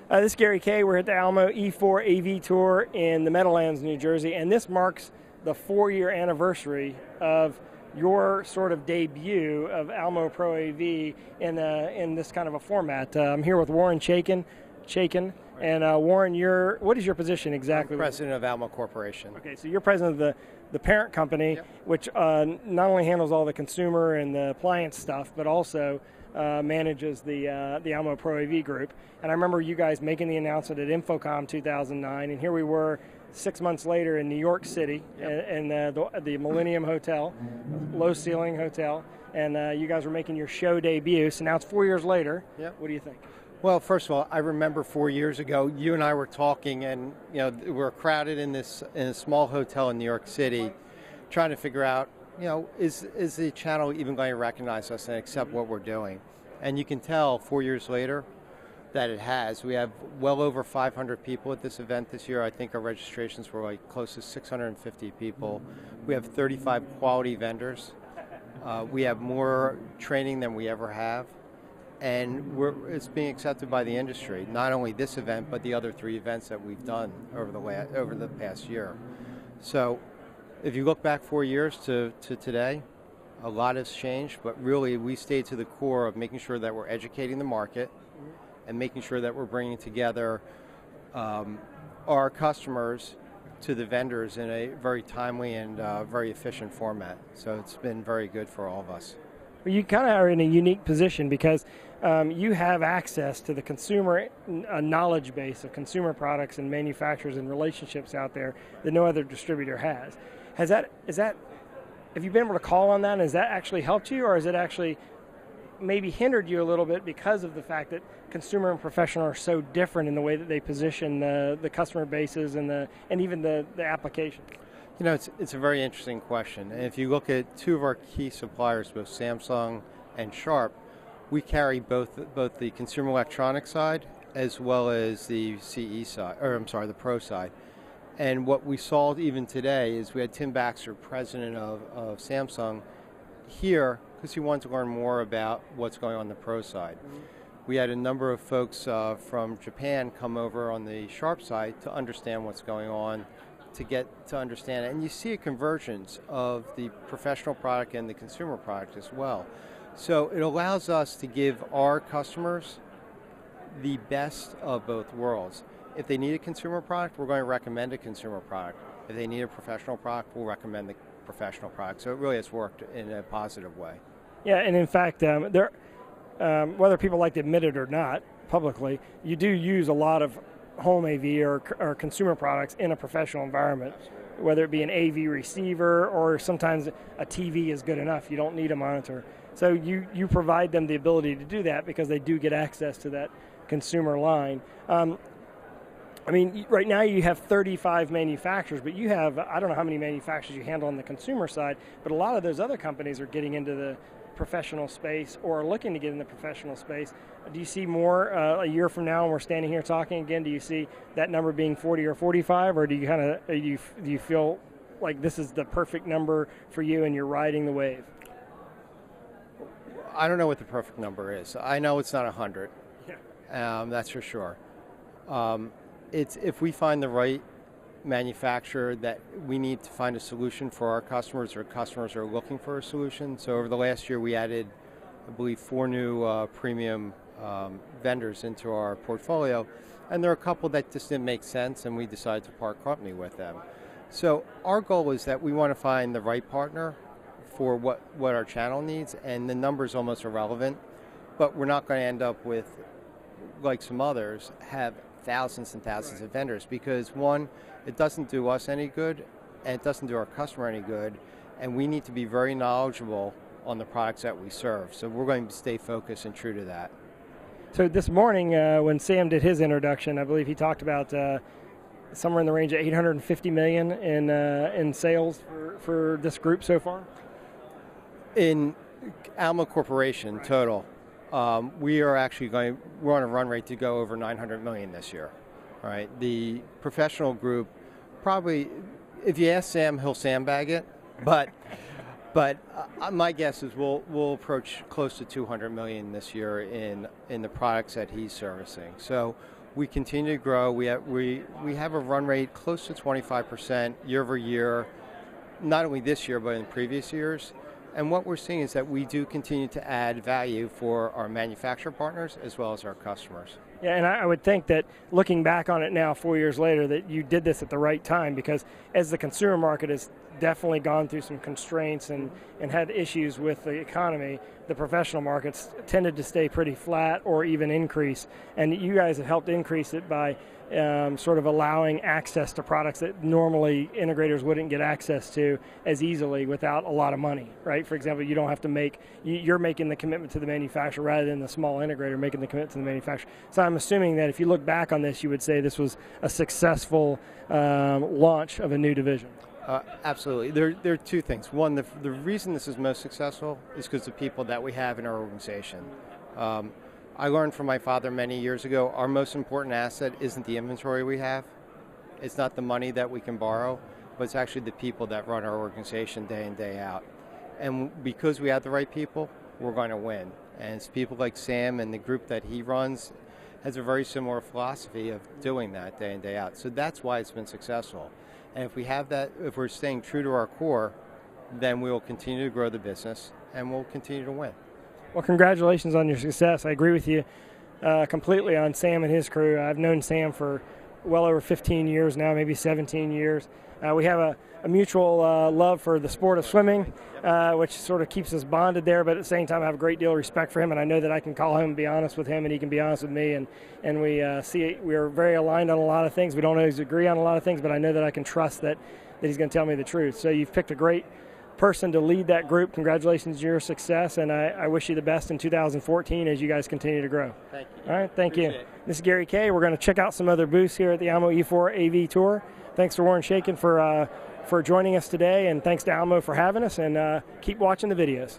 This is Gary Kayye. We're at the Almo E4 AV Tour in the Meadowlands, New Jersey, and this marks the 4-year anniversary of your sort of debut of Almo ProAV in this kind of a format. I'm here with Warren Chaiken. And Warren, what is your position exactly? I'm president of Almo Corporation. Okay, so you're president of the parent company, yep, which not only handles all the consumer and the appliance stuff, but also manages the Almo ProAV group. And I remember you guys making the announcement at Infocom 2009, and here we were 6 months later in New York City, yep, in the Millennium Hotel, low ceiling hotel, and you guys were making your show debut. So now it's 4 years later. Yep. What do you think? Well, first of all, I remember 4 years ago, you and I were talking, and we were crowded in a small hotel in New York City, trying to figure out, is the channel even going to recognize us and accept what we're doing? And you can tell 4 years later that it has. We have well over 500 people at this event this year. I think our registrations were like close to 650 people. We have 35 quality vendors. We have more training than we ever have. And it's being accepted by the industry, not only this event, but the other 3 events that we've done over the past year. So if you look back 4 years to today, a lot has changed, but really we stayed to the core of making sure that we're educating the market and making sure that we're bringing together our customers to the vendors in a very timely and very efficient format. So it's been very good for all of us. Well, you kind of are in a unique position because you have access to the consumer knowledge base of consumer products and manufacturers and relationships out there that no other distributor has. Have you been able to call on that, and has that actually helped you, or has it actually maybe hindered you a little bit because of the fact that consumer and professional are so different in the way that they position the customer bases and even the application? It's a very interesting question. And if you look at 2 of our key suppliers, both Samsung and Sharp, we carry both the consumer electronics side as well as the the Pro side. And what we saw even today is we had Tim Baxter, president of Samsung, here because he wanted to learn more about what's going on the Pro side. Mm-hmm. We had a number of folks from Japan come over on the Sharp side to understand what's going on, to get to understand it. And you see a convergence of the professional product and the consumer product as well. So it allows us to give our customers the best of both worlds. If they need a consumer product, we're going to recommend a consumer product. If they need a professional product, we'll recommend the professional product. So it really has worked in a positive way. Yeah, and in fact, whether people like to admit it or not publicly, you do use a lot of home AV or consumer products in a professional environment, whether it be an AV receiver or sometimes a TV is good enough. You don't need a monitor. So you provide them the ability to do that because they do get access to that consumer line. Right now you have 35 manufacturers, but you have, I don't know how many manufacturers you handle on the consumer side, but a lot of those other companies are getting into the professional space or are looking to get in the professional space. Do you see more a year from now when we're standing here talking again? Do you see that number being 40 or 45, or do you feel like this is the perfect number for you and you're riding the wave? I don't know what the perfect number is. I know it's not 100. Yeah. That's for sure. It's if we find the right manufacturer that we need to find a solution for our customers, or customers are looking for a solution. So over the last year, we added, I believe, 4 new premium vendors into our portfolio, and there are a couple that just didn't make sense, and we decided to part company with them. So our goal is that we want to find the right partner for what our channel needs, and the number is almost irrelevant, but we're not going to end up with, like some others, have thousands and thousands of vendors, because one, it doesn't do us any good, and it doesn't do our customer any good, and we need to be very knowledgeable on the products that we serve. So we're going to stay focused and true to that. So this morning, when Sam did his introduction, I believe he talked about somewhere in the range of $850 million in sales for this group so far? In Almo Corporation, right, total, we're on a run rate to go over $900 million this year. All right, the professional group, probably, if you ask Sam, he'll sandbag it, but my guess is we'll approach close to $200 million this year in the products that he's servicing. So we continue to grow. We have a run rate close to 25% year over year, not only this year but in previous years. And what we're seeing is that we do continue to add value for our manufacturer partners as well as our customers. Yeah, and I would think that looking back on it now 4 years later that you did this at the right time, because as the consumer market has definitely gone through some constraints and had issues with the economy, the professional markets tended to stay pretty flat or even increase. And you guys have helped increase it by sort of allowing access to products that normally integrators wouldn't get access to as easily without a lot of money, right? For example, you don't have to you're making the commitment to the manufacturer rather than the small integrator making the commitment to the manufacturer. So I'm assuming that if you look back on this, you would say this was a successful launch of a new division. Absolutely. There are two things. One, the reason this is most successful is because of the people that we have in our organization. I learned from my father many years ago, our most important asset isn't the inventory we have. It's not the money that we can borrow, but it's actually the people that run our organization day in, day out. And because we have the right people, we're going to win. And it's people like Sam and the group that he runs has a very similar philosophy of doing that day in, day out. So that's why it's been successful. And if we have that, if we're staying true to our core, then we will continue to grow the business and we'll continue to win. Well, congratulations on your success. I agree with you completely on Sam and his crew. I've known Sam for well over 15 years now, maybe 17 years. We have a mutual love for the sport of swimming, which sort of keeps us bonded there, but at the same time I have a great deal of respect for him, and I know that I can call him and be honest with him, and he can be honest with me, and we are very aligned on a lot of things. We don't always agree on a lot of things, but I know that I can trust that he's going to tell me the truth. So you've picked a great person to lead that group. Congratulations on your success, and I wish you the best in 2014 as you guys continue to grow. Thank you. All right, thank Appreciate you. it. This is Gary Kayye. We're going to check out some other booths here at the Almo E4 AV Tour. Thanks to Warren Chaiken for joining us today, and thanks to Almo for having us, and keep watching the videos.